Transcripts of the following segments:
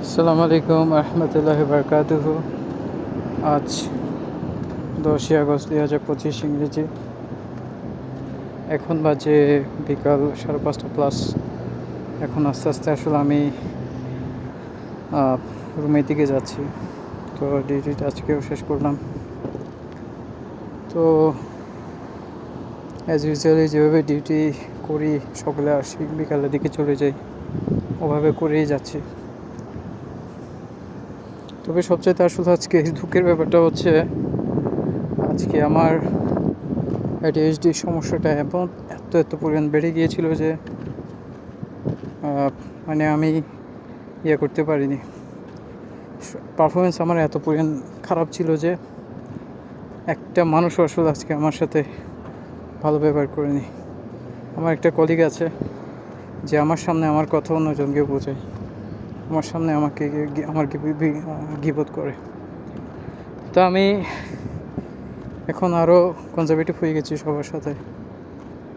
আসসালামু আলাইকুম রহমতুল্লাহি বারকাতুহু। আজ 10ই আগস্ট 2025 ইংরেজি। এখন বাজে বিকাল 5:30 প্লাস। এখন আস্তে আস্তে আসলে আমি রুমের দিকে যাচ্ছি। তো ডিউটিটা আজকেও শেষ করলাম। তো অ্যাজ ইউজুয়ালি যেভাবে ডিউটি করি, সকালে আসি বিকালের দিকে চলে যাই, ওভাবে করেই যাচ্ছি। তবে সবচাইতে আসলে আজকে দুঃখের ব্যাপারটা হচ্ছে, আজকে আমার ADHD সমস্যাটা এত এত পরিমাণ বেড়ে গিয়েছিল যে মানে আমি করতে পারিনি। পারফরমেন্স আমার এত পরিমাণ খারাপ ছিল যে একটা মানুষও আসলে আজকে আমার সাথে ভালো ব্যবহার করেনি। আমার একটা কলিগ আছে যে আমার সামনে আমার কথা অন্যজনকে বোঝায়, আমার সামনে আমার গিবত করে। তো আমি এখন আরও কনজারভেটিভ হয়ে গেছি সবার সাথে।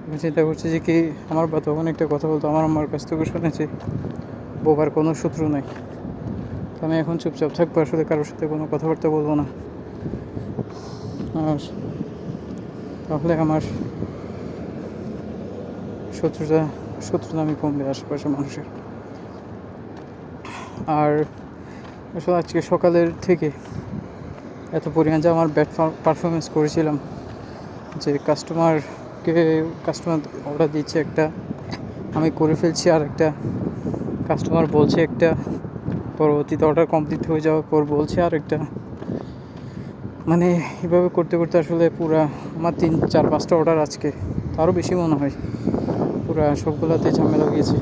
আমি চিন্তা করছি যে কি আমার বা তখন একটা কথা বলতো, আমার কাছ থেকে শুনেছি বোবার কোনো শত্রু নাই। তো আমি এখন চুপচাপ থাকবো, আসলে কারোর সাথে কোনো কথাবার্তা বলবো না। আর তাহলে আমার শত্রুতা আমি কমবে আশেপাশের মানুষের। আর আসলে আজকে সকালের থেকে এত পরিমাণ যে আমার ব্যাড পারফরমেন্স করেছিলাম, যে কাস্টমার অর্ডার দিচ্ছে একটা, আমি করে ফেলছি, আর একটা কাস্টমার বলছে একটা, পরবর্তীতে অর্ডার কমপ্লিট হয়ে যাওয়ার পর বলছে আর একটা, মানে এভাবে করতে করতে আসলে পুরা আমার 3-4-5টা অর্ডার আজকে, আরও বেশি মনে হয়, পুরা সবগুলোতে ঝামেলা গিয়েছে।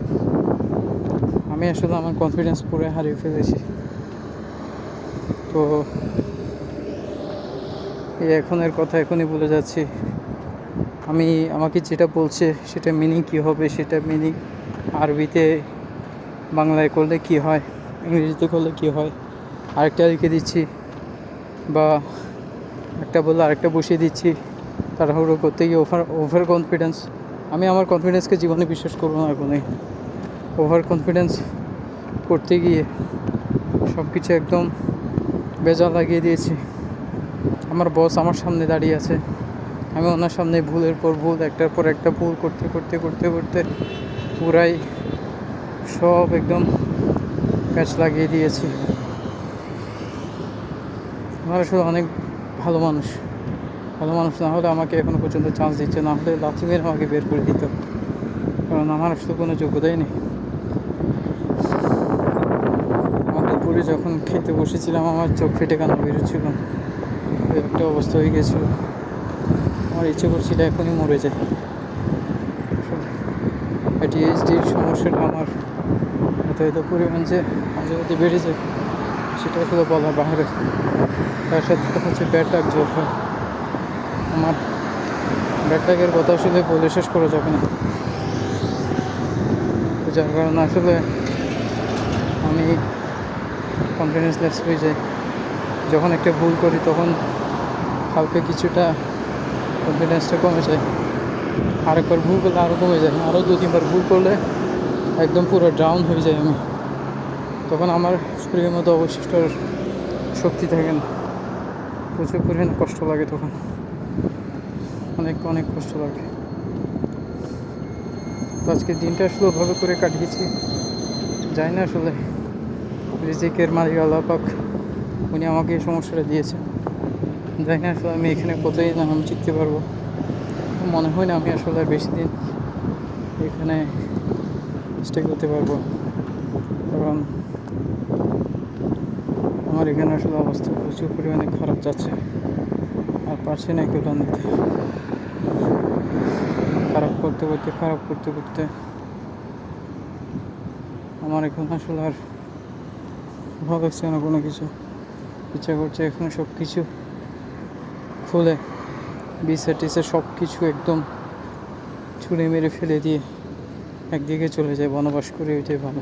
আমি আসলে আমার কনফিডেন্স পুরো হারিয়ে ফেলেছি। তো এখনের কথা এখনই বলে যাচ্ছি। আমাকে যেটা বলছে সেটা মিনিং কী হবে, সেটা মিনিং আরবিতে বাংলায় করলে কি হয়, ইংরেজিতে করলে কি হয়, আরেকটা লিখে দিচ্ছি, বা একটা বললে আরেকটা বসিয়ে দিচ্ছি, তাড়াহুড়ো করতে গিয়ে ওভার কনফিডেন্স। আমি আমার কনফিডেন্সকে জীবনে বিশ্বাস করবো না এখনই। ওভার কনফিডেন্স করতে গিয়ে সব কিছু একদম বেজাল লাগিয়ে দিয়েছি। আমার বস আমার সামনে দাঁড়িয়ে আছে, আমি ওনার সামনে ভুলের পর ভুল, একটার পর একটা ভুল করতে করতে করতে করতে পুরাই সব একদম প্যাচ লাগিয়ে দিয়েছি। আমার আসলে অনেক ভালো মানুষ না হলে আমাকে এখনো পর্যন্ত চান্স দিচ্ছে, না হলে লাথি মেরে আমাকে বের করে দিত, কারণ আমার আসলে কোনো যোগ্যতাই নেই। আমার দুপুরে যখন খেতে বসেছিলাম, আমার চোখ ফেটে কান্না বেরোচ্ছিল, একটা অবস্থা হয়ে গেছিল। আমার ইচ্ছে করছিল এখনই মরে যায়। ADHDর সমস্যাটা আমার এত পরিমাণ যে মাঝে মধ্যে বেড়ে যায়, সেটা আসলে বলার বাইরে। তার সাথে হচ্ছে ব্যাড লাক যোগ হয়। আমার ব্যাড লাকের কথা আসলে বলে শেষ করা যাবে না। তো যার কারণে আসলে আমি কনফিডেন্স লেস হয়ে যাই। যখন একটা ভুল করি তখন হালকা কিছুটা কনফিডেন্সটা কমে যায়, আরেকবার ভুল করলে আরও কমে যায়, আরও 2-3বার ভুল করলে একদম পুরো ডাউন হয়ে যায় আমি। তখন আমার শরীরের মধ্যে অবশিষ্ট শক্তি থাকে না, প্রচুর পরিমাণে কষ্ট লাগে, তখন অনেক অনেক কষ্ট লাগে। তো আজকের দিনটা আসলে ওভাবে করে কাটিয়েছি। জানি না আসলে রিজিকের মালিক আল্লাহ পাক, উনি আমাকে এই সমস্যাটা দিয়েছে। জানি না আসলে আমি এখানে কতই না আমি শিখতে পারবো। মনে হয় না আমি আসলে আর বেশি দিন এখানে স্টে করতে পারবো, কারণ আমার এখানে আসলে অবস্থা প্রচুর পরিমাণে খারাপ যাচ্ছে, আর পারছি না এগুলো নিতে। খারাপ করতে করতে আমার এখন আসলে আর ভালো লাগছে না কোনো কিছু। ইচ্ছা করছে এখানে সব কিছু খুলে বিসে সব কিছু একদম ছুঁড়ে মেরে ফেলে দিয়ে একদিকে চলে যায়, বনবাস করে, ওইটাই ভালো।